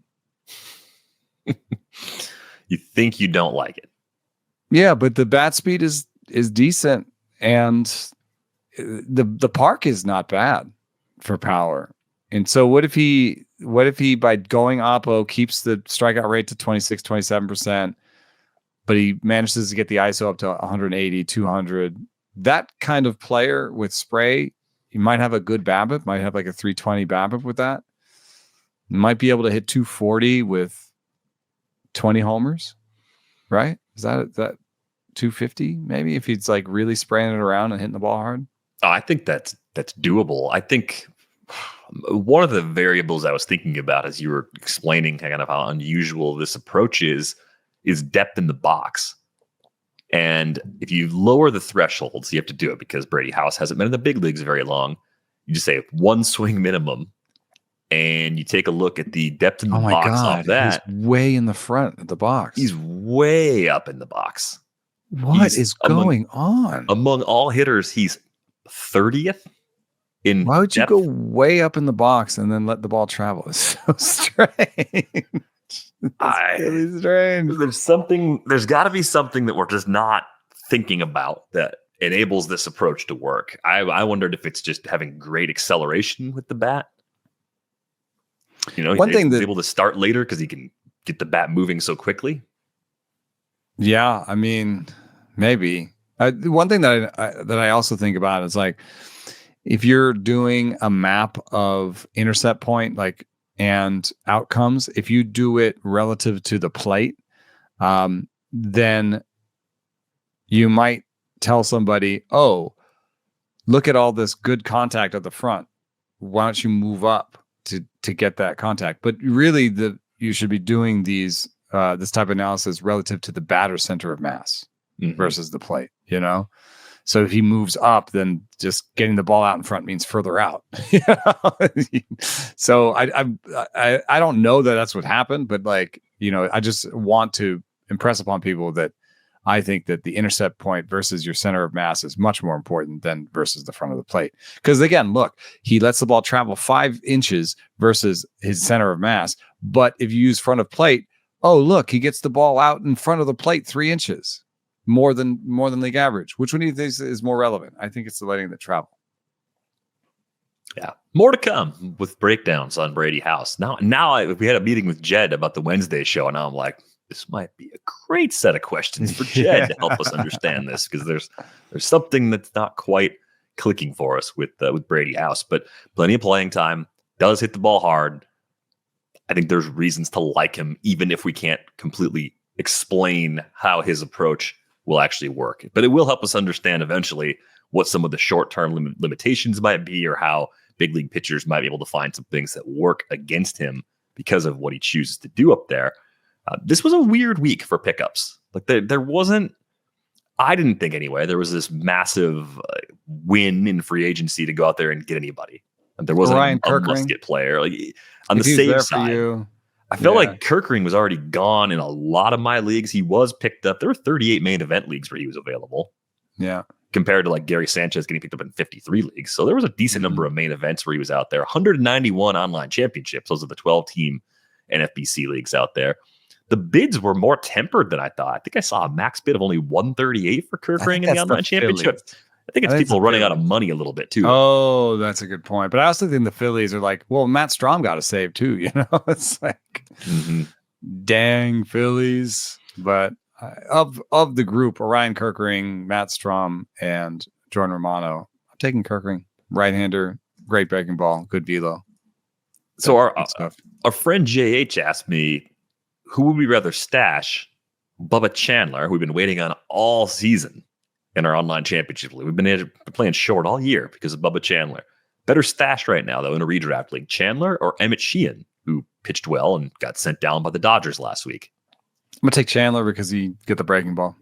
You think you don't like it? Yeah, but the bat speed is decent, and the park is not bad for power. And so what if he by going oppo keeps the strikeout rate to 26-27%, but he manages to get the ISO up to 180, 200? That kind of player with spray, he might have a good BABIP, might have like a 320 BABIP with that. Might be able to hit 240 with 20 homers, right? Is that 250 maybe if he's like really spraying it around and hitting the ball hard? Oh, I think that's doable. I think one of the variables I was thinking about as you were explaining kind of how unusual this approach is depth in the box. And if you lower the thresholds, you have to do it because Brady House hasn't been in the big leagues very long. You just say 1 swing minimum, and you take a look at the depth in the box off that. He's way in the front of the box. He's way up in the box. What is going on? Among all hitters, he's 30th in Why would you depth. go way up in the box and then let the ball travel? It's so strange. It's really strange. There's got to be something that we're just not thinking about that enables this approach to work. I wondered if it's just having great acceleration with the bat. One thing he's able to start later because he can get the bat moving so quickly. Yeah, I mean, maybe. One thing that I also think about is like, if you're doing a map of intercept point, like, and outcomes, if you do it relative to the plate, then you might tell somebody, oh, look at all this good contact at the front. Why don't you move up to get that contact? But really, you should be doing this type of analysis relative to the batter's center of mass versus the plate, So if he moves up, then just getting the ball out in front means further out. So I don't know that that's what happened, but I just want to impress upon people that I think that the intercept point versus your center of mass is much more important than versus the front of the plate. Because again, look, he lets the ball travel 5 inches versus his center of mass. But if you use front of plate, oh, look, he gets the ball out in front of the plate 3 inches. More than league average. Which one do you think is more relevant? I think it's the letting it travel. Yeah, more to come with breakdowns on Brady House. Now, we had a meeting with Jed about the Wednesday show, and now I'm like, this might be a great set of questions for Jed to help us understand this, because there's something that's not quite clicking for us with Brady House, but plenty of playing time. Does hit the ball hard. I think there's reasons to like him, even if we can't completely explain how his approach will actually work. But it will help us understand eventually what some of the short-term limitations might be, or how big league pitchers might be able to find some things that work against him because of what he chooses to do up there. This was a weird week for pickups. Like there wasn't, I didn't think anyway, there was this massive win in free agency to go out there and get anybody. And there wasn't a must-get player. Like on the safe side, I felt like Kerkering was already gone in a lot of my leagues. He was picked up. There were 38 main event leagues where he was available. Yeah. Compared to like Gary Sanchez getting picked up in 53 leagues. So there was a decent number of main events where he was out there. 191 online championships. Those are the 12-team NFBC leagues out there. The bids were more tempered than I thought. I think I saw a max bid of only 138 for Kerkering in the online championship. I think it's people running out of money a little bit too. Oh, that's a good point. But I also think the Phillies are like, well, Matt Strahm got a save too. It's like, dang Phillies. But of the group, Orion Kerkering, Matt Strahm, and Jordan Romano, I'm taking Kerkering. Right-hander, great breaking ball, good velo. So our friend JH asked me, who would we rather stash? Bubba Chandler, who we've been waiting on all season in our online championship league. We've been playing short all year because of Bubba Chandler. Better stash right now, though, in a redraft league. Chandler or Emmett Sheehan, who pitched well and got sent down by the Dodgers last week. I'm going to take Chandler because he get the breaking ball.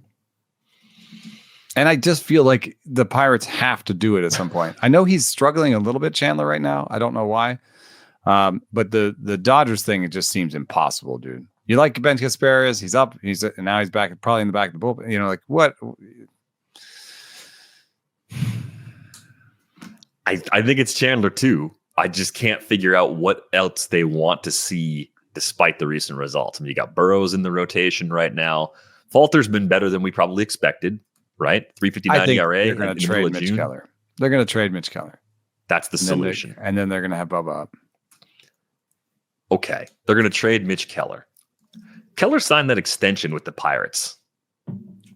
And I just feel like the Pirates have to do it at some point. I know he's struggling a little bit, Chandler, right now. I don't know why. But the Dodgers thing, it just seems impossible, dude. You like Ben Casparis, he's up, and now he's back, probably in the back of the bullpen. Like what? I think it's Chandler too. I just can't figure out what else they want to see despite the recent results. I mean, you got Burrows in the rotation right now. Falter's been better than we probably expected, right? 3.59 ERA. They're going to trade Mitch Keller. They're going to trade Mitch Keller. That's the solution. And then they're going to have Bubba up. Okay. They're going to trade Mitch Keller. Keller signed that extension with the Pirates.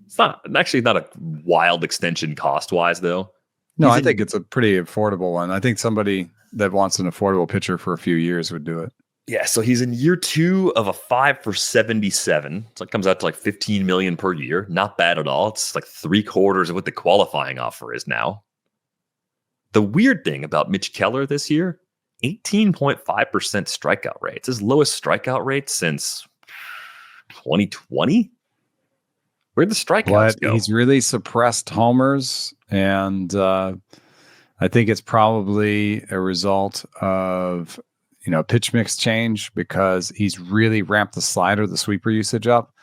It's not a wild extension cost-wise, though. No, I think it's a pretty affordable one. I think somebody that wants an affordable pitcher for a few years would do it. Yeah, so he's in year 2 of a 5 for 77. So it comes out to like $15 million per year. Not bad at all. It's like 3/4 of what the qualifying offer is now. The weird thing about Mitch Keller this year, 18.5% strikeout rate. It's his lowest strikeout rate since 2020. Where'd the strikeouts go? He's really suppressed homers, and I think it's probably a result of pitch mix change, because he's really ramped the sweeper usage up,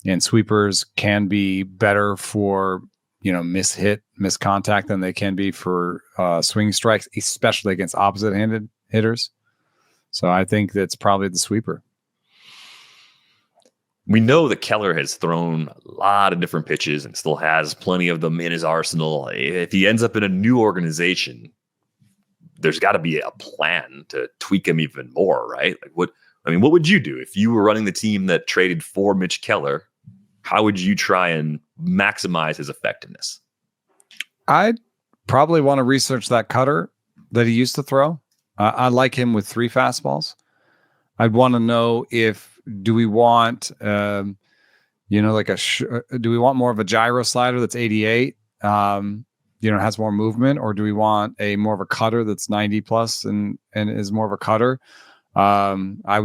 and sweepers can be better for miscontact than they can be for swing strikes, especially against opposite-handed hitters. So I think that's probably the sweeper. We know that Keller has thrown a lot of different pitches and still has plenty of them in his arsenal. If he ends up in a new organization, there's got to be a plan to tweak him even more, right? Like what would you do if you were running the team that traded for Mitch Keller? How would you try and maximize his effectiveness? I'd probably want to research that cutter that he used to throw. I like him with 3 fastballs. I'd want to know do we want, do we want more of a gyro slider that's 88, has more movement, or do we want more of a cutter that's 90 plus and is more of a cutter? My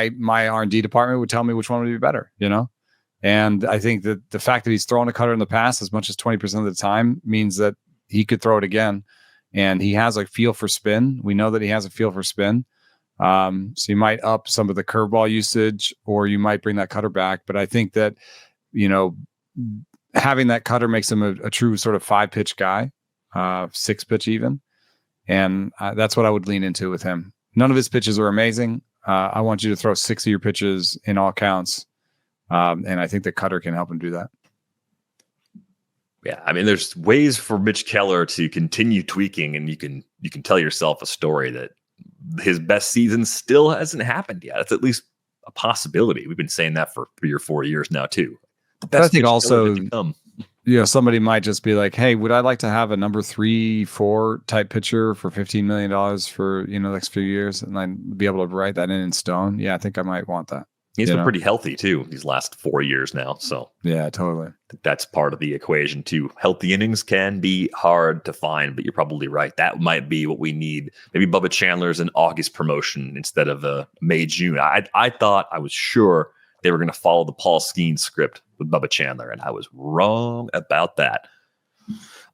R&D department would tell me which one would be better, And I think that the fact that he's thrown a cutter in the past as much as 20% of the time means that he could throw it again. And he has a feel for spin. We know that he has a feel for spin. So you might up some of the curveball usage, or you might bring that cutter back. But I think that, having that cutter makes him a true sort of 5-pitch guy, 6-pitch even. And that's what I would lean into with him. None of his pitches are amazing. I want you to throw 6 of your pitches in all counts. And I think the cutter can help him do that. Yeah, I mean, there's ways for Mitch Keller to continue tweaking, and you can tell yourself a story that his best season still hasn't happened yet. It's at least a possibility. We've been saying that for 3 or 4 years now, too. But I think also, somebody might just be like, hey, would I like to have a number 3, 4 type pitcher for $15 million for, the next few years, and I'd be able to write that in stone? Yeah, I think I might want that. He's been pretty healthy, too, these last 4 years now. So yeah, totally. That's part of the equation, too. Healthy innings can be hard to find, but you're probably right. That might be what we need. Maybe Bubba Chandler's an August promotion instead of a May, June. I was sure they were going to follow the Paul Skeens script with Bubba Chandler, and I was wrong about that.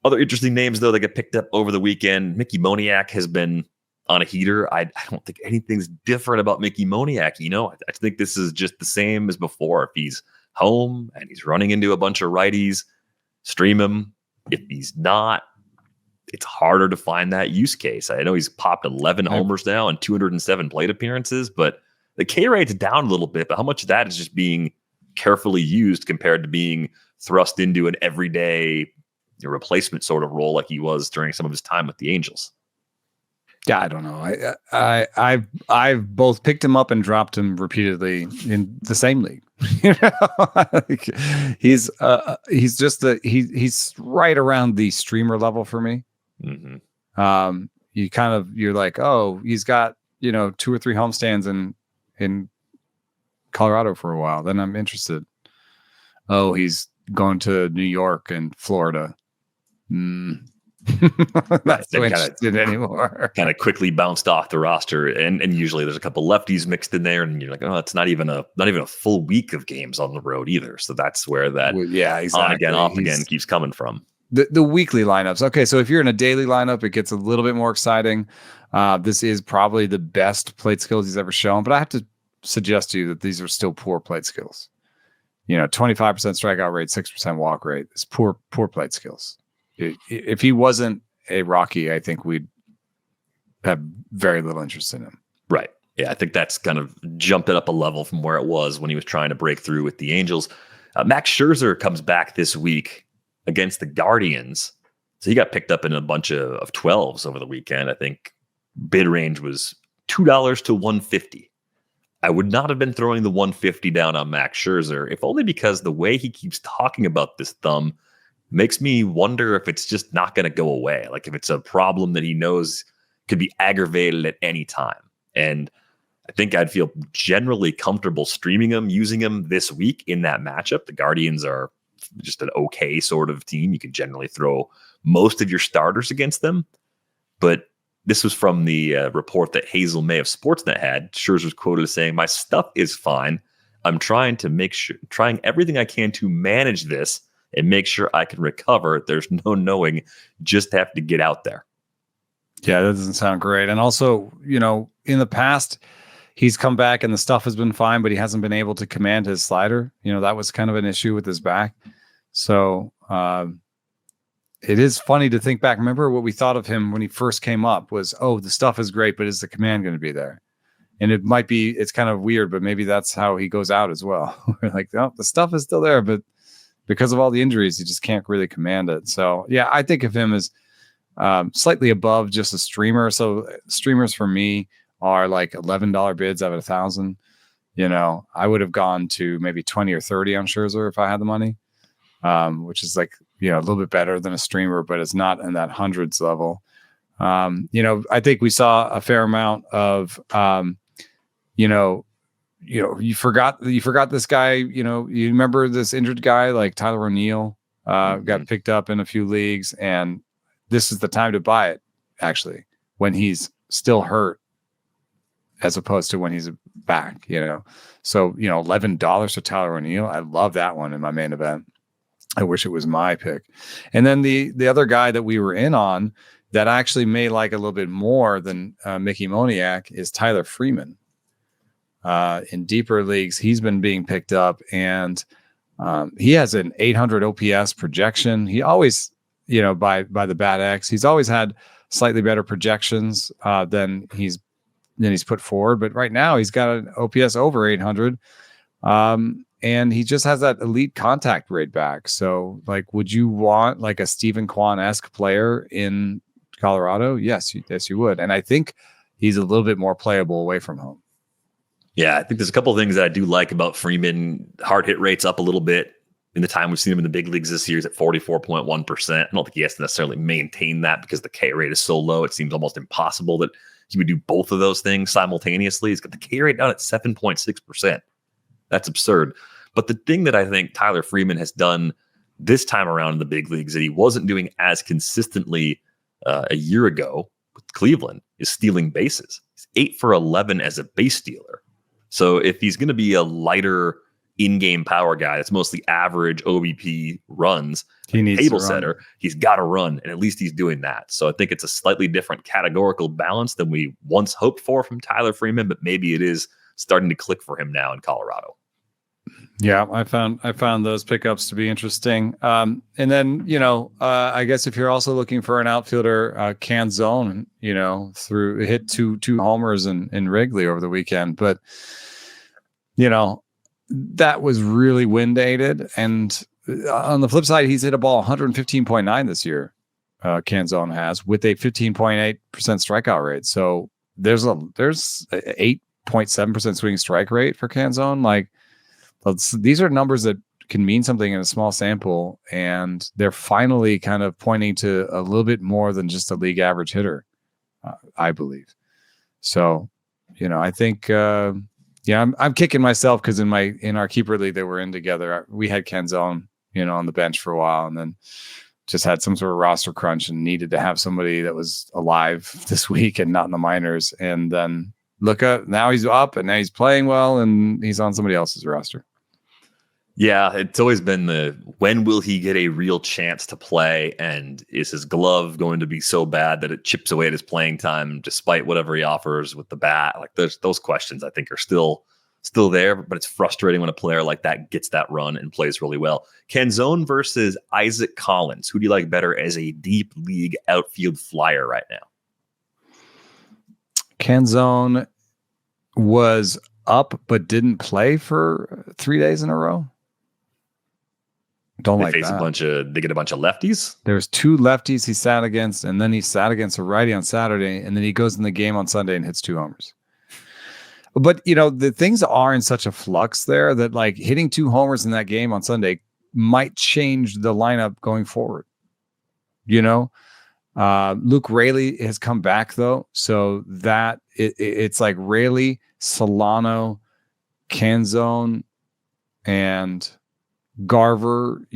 Other interesting names, though, that get picked up over the weekend. Mickey Moniak has been on a heater. I don't think anything's different about Mickey Moniak. I think this is just the same as before. If he's home and he's running into a bunch of righties, stream him. If he's not, it's harder to find that use case. I know he's popped 11 homers now and 207 plate appearances, but the K rate's down a little bit. But how much of that is just being carefully used compared to being thrust into an everyday replacement sort of role like he was during some of his time with the Angels? Yeah, I don't know. I've both picked him up and dropped him repeatedly in the same league. He's right around the streamer level for me. Mm-hmm. You're like, oh, he's got 2 or 3 homestands in Colorado for a while. Then I'm interested. Oh, he's going to New York and Florida. Not so interested anymore. Kind of quickly bounced off the roster, and usually there's a couple lefties mixed in there, and you're like, oh, it's not even a full week of games on the road either. So that's where that exactly. On again, off again keeps coming from. The weekly lineups. Okay, so if you're in a daily lineup, it gets a little bit more exciting. This is probably the best plate skills he's ever shown, but I have to suggest to you that these are still poor plate skills. 25% strikeout rate, 6% walk rate. It's poor plate skills. If he wasn't a Rocky, I think we'd have very little interest in him. Right. Yeah, I think that's kind of jumped it up a level from where it was when he was trying to break through with the Angels. Max Scherzer comes back this week against the Guardians. So he got picked up in a bunch of 12s over the weekend. I think bid range was $2 to $150. I would not have been throwing the $150 down on Max Scherzer, if only because the way he keeps talking about this thumb makes me wonder if it's just not going to go away. Like if it's a problem that he knows could be aggravated at any time. And I think I'd feel generally comfortable streaming him, using him this week in that matchup. The Guardians are just an okay sort of team. You can generally throw most of your starters against them. But this was from the report that Hazel May of Sportsnet had. Scherzer's quoted as saying, "My stuff is fine. I'm trying everything I can to manage this and make sure I can recover. There's no knowing, just have to get out there." Yeah, that doesn't sound great. And also, in the past, he's come back and the stuff has been fine, but he hasn't been able to command his slider. That was kind of an issue with his back. So it is funny to think back. Remember what we thought of him when he first came up was, oh, the stuff is great, but is the command going to be there? And it's kind of weird, but maybe that's how he goes out as well. We're like, oh, the stuff is still there, but because of all the injuries, he just can't really command it. So yeah, I think of him as slightly above just a streamer. So streamers for me are like $11 bids out of 1,000. I would have gone to maybe 20 or 30 on Scherzer if I had the money, which is like, a little bit better than a streamer, but it's not in that hundreds level. I think we saw a fair amount of, you forgot this guy, you remember this injured guy like Tyler O'Neill got picked up in a few leagues, and this is the time to buy it actually when he's still hurt as opposed to when he's back, so, $11 for Tyler O'Neill. I love that one in my main event. I wish it was my pick. And then the other guy that we were in on that I actually may like a little bit more than Mickey Moniak is Tyler Freeman. In deeper leagues, he's been being picked up, and he has an 800 OPS projection. He always, by the Bat X, he's always had slightly better projections than he's put forward. But right now, he's got an OPS over 800, and he just has that elite contact rate back. So, like, would you want like a Stephen Kwan-esque player in Colorado? Yes, you would. And I think he's a little bit more playable away from home. Yeah, I think there's a couple of things that I do like about Freeman. Hard hit rates up a little bit in the time we've seen him in the big leagues this year. He's at 44.1%. I don't think he has to necessarily maintain that because the K rate is so low. It seems almost impossible that he would do both of those things simultaneously. He's got the K rate down at 7.6%. That's absurd. But the thing that I think Tyler Freeman has done this time around in the big leagues that he wasn't doing as consistently a year ago with Cleveland is stealing bases. He's 8 for 11 as a base stealer. So if he's going to be a lighter in-game power guy that's mostly average OBP runs, he needs table setter, he's got to run, and at least he's doing that. So I think it's a slightly different categorical balance than we once hoped for from Tyler Freeman, but maybe it is starting to click for him now in Colorado. Yeah, I found those pickups to be interesting. And then, I guess if you're also looking for an outfielder, Canzone, hit two homers in Wrigley over the weekend. But, that was really wind aided. And on the flip side, he's hit a ball 115.9 this year. Canzone has with a 15.8% strikeout rate. So there's a 8.7% swinging strike rate for Canzone. Like, these are numbers that can mean something in a small sample, and they're finally kind of pointing to a little bit more than just a league average hitter, I believe. So, I think, I'm kicking myself because in our keeper league that we're in together, we had Canzone, on the bench for a while, and then just had some sort of roster crunch and needed to have somebody that was alive this week and not in the minors, and then look up, now he's up and now he's playing well and he's on somebody else's roster. Yeah, it's always been when will he get a real chance to play, and is his glove going to be so bad that it chips away at his playing time despite whatever he offers with the bat? Like those questions I think are still there, but it's frustrating when a player like that gets that run and plays really well. Canzone versus Isaac Collins. Who do you like better as a deep league outfield flyer right now? Canzone was up but didn't play for 3 days in a row. Don't like that. They get a bunch of lefties. There's 2 lefties he sat against, and then he sat against a righty on Saturday, and then he goes in the game on Sunday and hits 2 homers. But the things are in such a flux there that like hitting 2 homers in that game on Sunday might change the lineup going forward. Luke Raley has come back though, so that it's like Raley, Solano, Canzone, and Garver,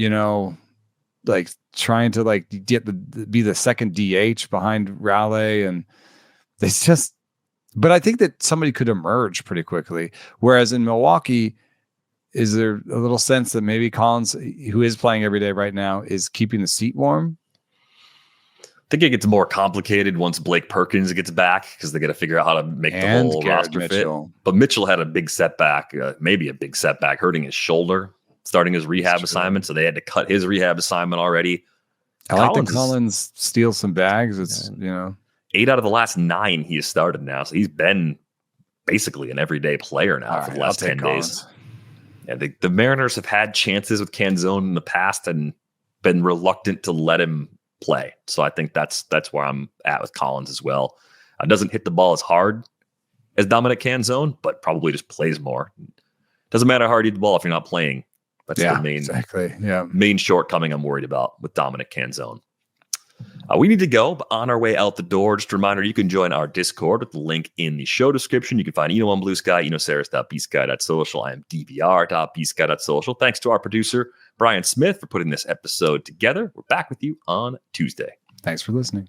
like trying to like be the second DH behind Raleigh, and it's just. But I think that somebody could emerge pretty quickly. Whereas in Milwaukee, is there a little sense that maybe Collins, who is playing every day right now, is keeping the seat warm? I think it gets more complicated once Blake Perkins gets back because they got to figure out how to make the whole roster Mitchell. fit. But Mitchell had a big setback, hurting his shoulder, starting his rehab assignment. So they had to cut his rehab assignment already. I like that Collins steals some bags. It's, 8 out of the last 9 he has started now. So he's been basically an everyday player now for the last 10 days. Yeah, the Mariners have had chances with Canzone in the past and been reluctant to let him play. So I think that's where I'm at with Collins as well. Doesn't hit the ball as hard as Dominic Canzone, but probably just plays more. Doesn't matter how hard you hit the ball if you're not playing. That's the main shortcoming I'm worried about with Dominic Canzone. We need to go, but on our way out the door, just a reminder, you can join our Discord with the link in the show description. You can find Eno on Blue Sky, enosaris.bsky.social. I am dvr.bsky.social. Thanks to our producer, Brian Smith, for putting this episode together. We're back with you on Tuesday. Thanks for listening.